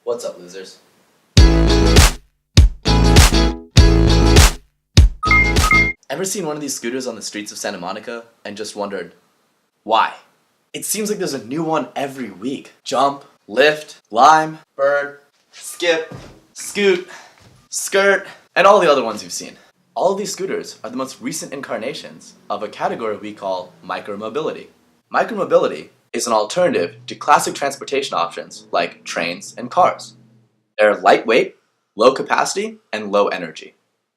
What's up, losers? Ever seen one of these scooters on the streets of Santa Monica and just wondered, why? It seems like there's a new one every week. Jump, lift, lime, bird, skip, scoot, skirt, and all the other ones you've seen. All of these scooters are the most recent incarnations of a category we call micromobility. Micromobility is an alternative to classic transportation options like trains and cars. They're lightweight, low capacity, and low energy.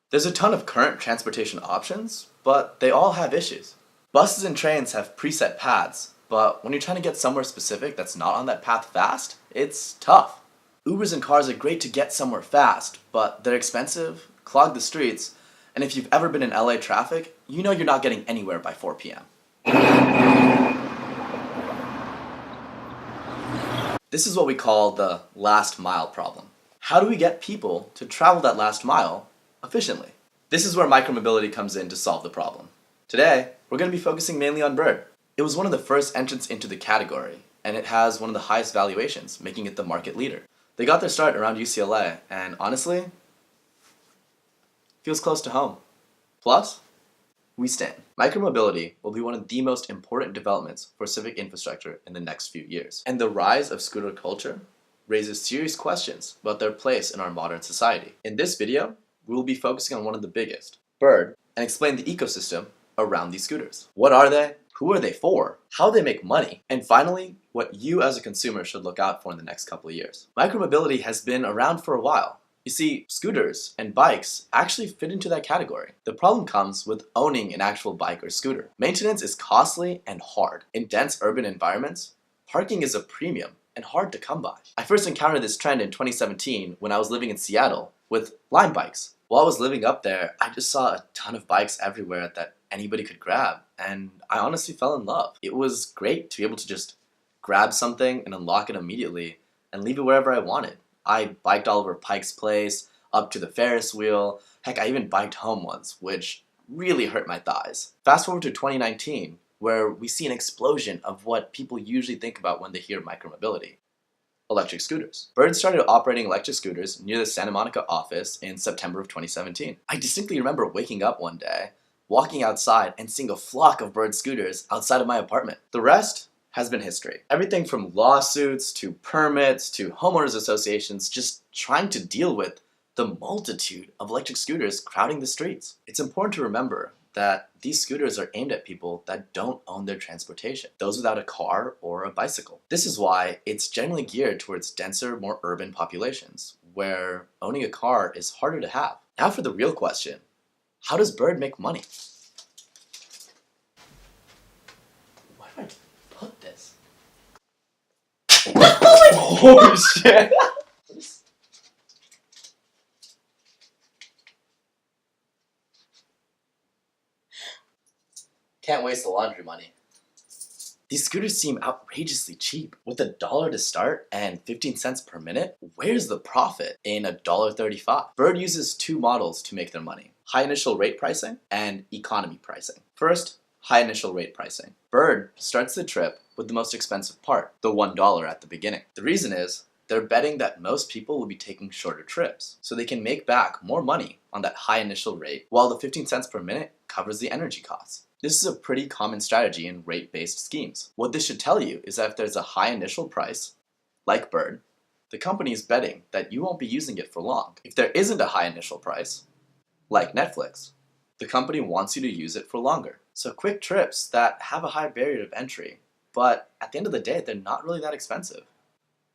There's a ton of current transportation options, but they all have issues. Buses and trains have preset paths, but when you're trying to get somewhere specific that's not on that path fast, it's tough. Ubers and cars are great to get somewhere fast, but they're expensive, clog the streets, and if you've ever been in LA traffic, you know you're not getting anywhere by 4 p.m. This is what we call the last mile problem. How do we get people to travel that last mile efficiently? This is where micromobility comes in to solve the problem. Today, we're going to be focusing mainly on Bird. It was one of the first entrants into the category, and it has one of the highest valuations, making it the market leader. They got their start around UCLA, and honestly, feels close to home. Plus, we stand. Micromobility will be one of the most important developments for civic infrastructure in the next few years. And the rise of scooter culture raises serious questions about their place in our modern society. In this video, we will be focusing on one of the biggest, Bird, and explain the ecosystem around these scooters. What are they? Who are they for? How they make money? And finally, what you as a consumer should look out for in the next couple of years. Micromobility has been around for a while. You see, scooters and bikes actually fit into that category. The problem comes with owning an actual bike or scooter. Maintenance is costly and hard. In dense urban environments, parking is a premium and hard to come by. I first encountered this trend in 2017 when I was living in Seattle with Lime bikes. While I was living up there, I just saw a ton of bikes everywhere that anybody could grab, and I honestly fell in love. It was great to be able to just grab something and unlock it immediately and leave it wherever I wanted. I biked all over Pike's Place, up to the Ferris wheel. Heck, I even biked home once, which really hurt my thighs. Fast forward to 2019, where we see an explosion of what people usually think about when they hear micromobility. Electric scooters. Bird started operating electric scooters near the Santa Monica office in September of 2017. I distinctly remember waking up one day, walking outside, and seeing a flock of Bird scooters outside of my apartment. The rest has been history. Everything from lawsuits to permits to homeowners associations just trying to deal with the multitude of electric scooters crowding the streets. It's important to remember that these scooters are aimed at people that don't own their transportation, those without a car or a bicycle. This is why it's generally geared towards denser, more urban populations, where owning a car is harder to have. Now for the real question, how does Bird make money? Why do I put this? Holy shit! Can't waste the laundry money. These scooters seem outrageously cheap. With $1 to start and 15 cents per minute, where's the profit in $1.35? Bird uses two models to make their money: high initial rate pricing and economy pricing. First, high initial rate pricing. Bird starts the trip with the most expensive part, the $1 at the beginning. The reason is they're betting that most people will be taking shorter trips, so they can make back more money on that high initial rate, while the 15 cents per minute covers the energy costs. This is a pretty common strategy in rate-based schemes. What this should tell you is that if there's a high initial price, like Bird, the company is betting that you won't be using it for long. If there isn't a high initial price, like Netflix, the company wants you to use it for longer. So quick trips that have a high barrier of entry, but at the end of the day, they're not really that expensive.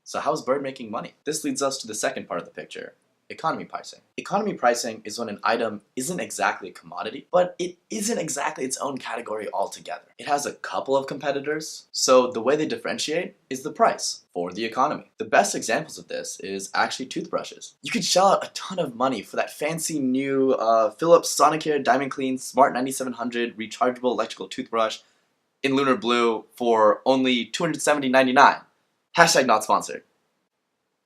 So how is Bird making money? This leads us to the second part of the picture: economy pricing. Economy pricing is when an item isn't exactly a commodity, but it isn't exactly its own category altogether. It has a couple of competitors, so the way they differentiate is the price for the economy. The best examples of this is actually toothbrushes. You could shell out a ton of money for that fancy new Philips Sonicare Diamond Clean Smart 9700 rechargeable electrical toothbrush in lunar blue for only $270.99. Hashtag not sponsored.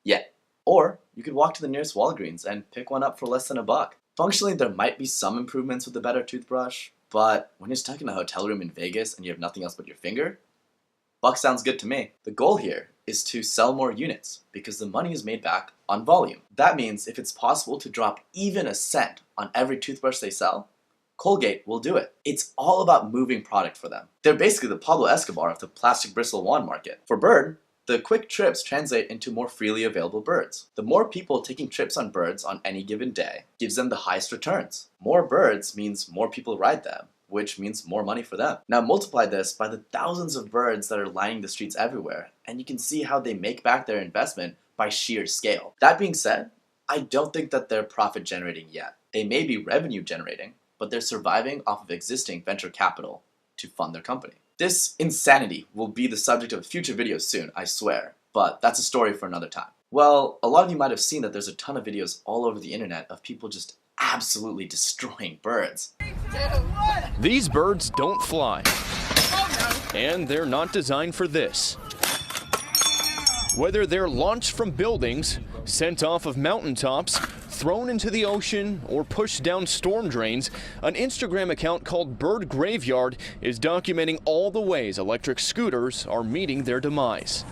Yet. Or you could walk to the nearest Walgreens and pick one up for less than $1. Functionally, there might be some improvements with a better toothbrush, but when you're stuck in a hotel room in Vegas and you have nothing else but your finger, buck sounds good to me. The goal here is to sell more units because the money is made back on volume. That means if it's possible to drop even a cent on every toothbrush they sell, Colgate will do it. It's all about moving product for them. They're basically the Pablo Escobar of the plastic bristle wand market. For Bird, the quick trips translate into more freely available birds. The more people taking trips on birds on any given day gives them the highest returns. More birds means more people ride them, which means more money for them. Now multiply this by the thousands of birds that are lining the streets everywhere, and you can see how they make back their investment by sheer scale. That being said, I don't think that they're profit generating yet. They may be revenue generating, but they're surviving off of existing venture capital to fund their company. This insanity will be the subject of a future video soon, I swear, but that's a story for another time. Well, a lot of you might have seen that there's a ton of videos all over the internet of people just absolutely destroying birds. These birds don't fly, and they're not designed for this. Whether they're launched from buildings, sent off of mountaintops, thrown into the ocean, or pushed down storm drains, an Instagram account called Bird Graveyard is documenting all the ways electric scooters are meeting their demise.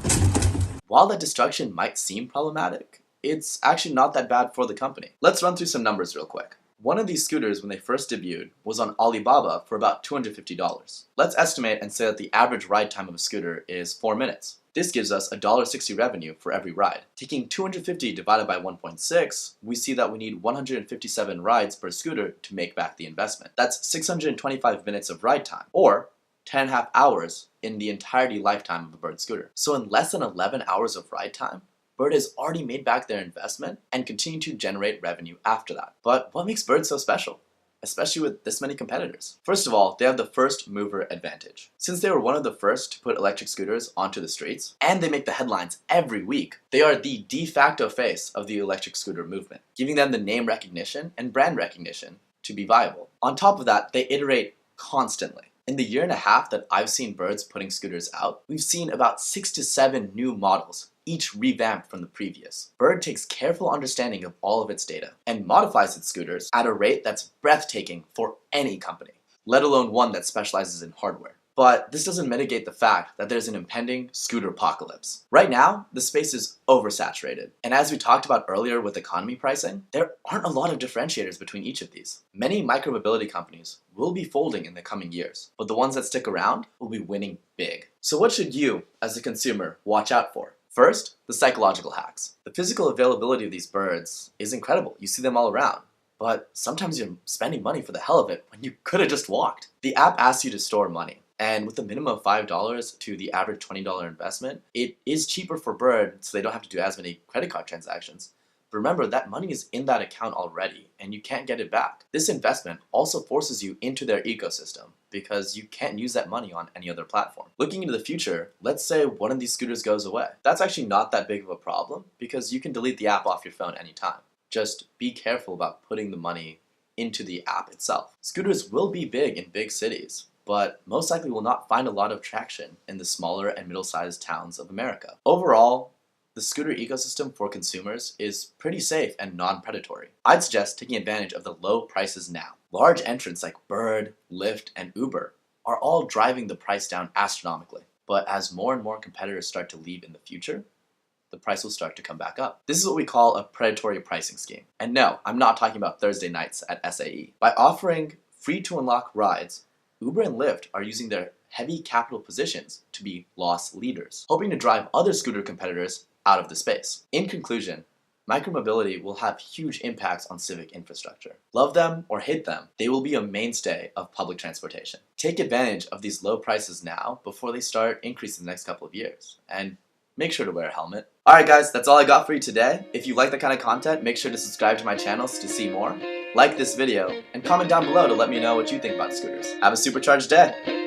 While that destruction might seem problematic, it's actually not that bad for the company. Let's run through some numbers real quick. One of these scooters, when they first debuted, was on Alibaba for about $250. Let's estimate and say that the average ride time of a scooter is 4 minutes. This gives us $1.60 revenue for every ride. Taking 250 divided by 1.6, we see that we need 157 rides per scooter to make back the investment. That's 625 minutes of ride time, or 10.5 hours in the entirety lifetime of a Bird scooter. So in less than 11 hours of ride time, Bird has already made back their investment and continue to generate revenue after that. But what makes Bird so special? Especially with this many competitors. First of all, they have the first mover advantage. Since they were one of the first to put electric scooters onto the streets, and they make the headlines every week, they are the de facto face of the electric scooter movement, giving them the name recognition and brand recognition to be viable. On top of that, they iterate constantly. In the year and a half that I've seen Birds putting scooters out, we've seen about 6 to 7 new models, each revamped from the previous. Bird takes careful understanding of all of its data and modifies its scooters at a rate that's breathtaking for any company, let alone one that specializes in hardware. But this doesn't mitigate the fact that there's an impending scooter apocalypse. Right now, the space is oversaturated, and as we talked about earlier with economy pricing, there aren't a lot of differentiators between each of these. Many micromobility companies will be folding in the coming years, but the ones that stick around will be winning big. So what should you, as a consumer, watch out for? First, the psychological hacks. The physical availability of these birds is incredible. You see them all around. But sometimes you're spending money for the hell of it when you could have just walked. The app asks you to store money. And with a minimum of $5 to the average $20 investment, it is cheaper for Bird, so they don't have to do as many credit card transactions. But remember, that money is in that account already, and you can't get it back. This investment also forces you into their ecosystem, because you can't use that money on any other platform. Looking into the future, let's say one of these scooters goes away. That's actually not that big of a problem, because you can delete the app off your phone anytime. Just be careful about putting the money into the app itself. Scooters will be big in big cities, but most likely will not find a lot of traction in the smaller and middle-sized towns of America. Overall, the scooter ecosystem for consumers is pretty safe and non-predatory. I'd suggest taking advantage of the low prices now. Large entrants like Bird, Lyft, and Uber are all driving the price down astronomically. But as more and more competitors start to leave in the future, the price will start to come back up. This is what we call a predatory pricing scheme. And no, I'm not talking about Thursday nights at SAE. By offering free-to-unlock rides, Uber and Lyft are using their heavy capital positions to be loss leaders, hoping to drive other scooter competitors out of the space. In conclusion, micromobility will have huge impacts on civic infrastructure. Love them or hate them, they will be a mainstay of public transportation. Take advantage of these low prices now before they start increasing the next couple of years, and make sure to wear a helmet. Alright guys, that's all I got for you today. If you like that kind of content, make sure to subscribe to my channels to see more. Like this video, and comment down below to let me know what you think about scooters. Have a supercharged day!